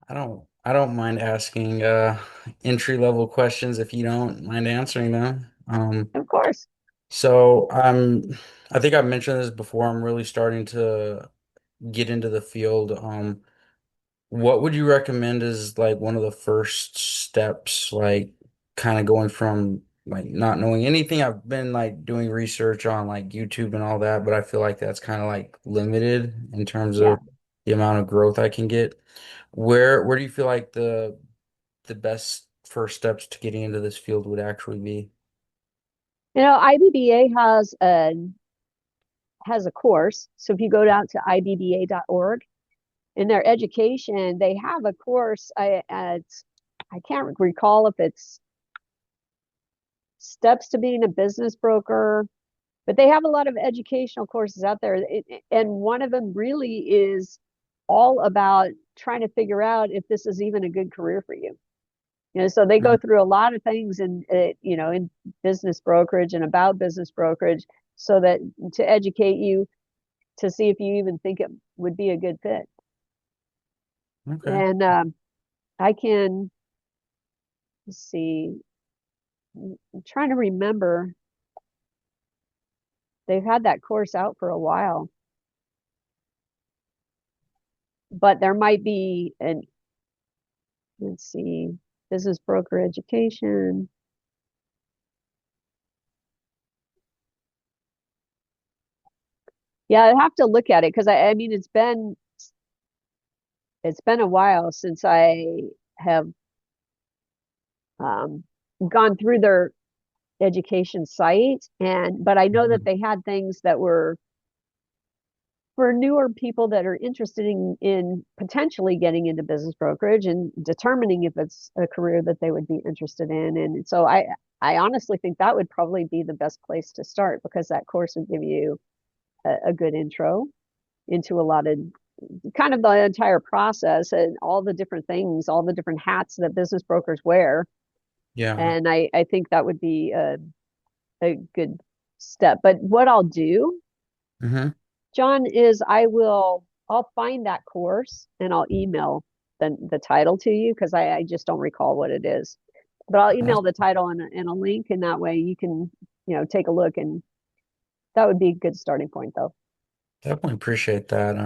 I don't mind asking entry level questions if you don't mind answering them. Of course. So I think I've mentioned this before. I'm really starting to get into the field. What would you recommend is like one of the first steps, like kind of going from like not knowing anything? I've been like doing research on like YouTube and all that, but I feel like that's kind of like limited in terms Yeah. of the amount of growth I can get. Where do you feel like the best first steps to getting into this field would actually be? IBBA has a course. So if you go down to IBBA.org in their education, they have a course. I can't recall if it's steps to being a business broker, but they have a lot of educational courses out there. And one of them really is all about trying to figure out if this is even a good career for you. So they go Mhm. through a lot of things in business brokerage and about business brokerage so that to educate you to see if you even think it would be a good fit. Okay. And I can see, I'm trying to remember, they've had that course out for a while, but there might be let's see, business broker education. Yeah, I have to look at it because I mean, it's been a while since I have um, gone through their education site, but I know that Mhm. they had things that were for newer people that are interested in potentially getting into business brokerage and determining if it's a career that they would be interested in. And so I honestly think that would probably be the best place to start because that course would give you a good intro into a lot of kind of the entire process and all the different things, all the different hats that business brokers wear. Yeah. And I think that would be a good step. But what I'll do, Hmm. John, is I'll find that course and I'll email the title to you because I just don't recall what it is. But I'll email the title and a link, and that way you can, take a look, and that would be a good starting point, though. Definitely appreciate that.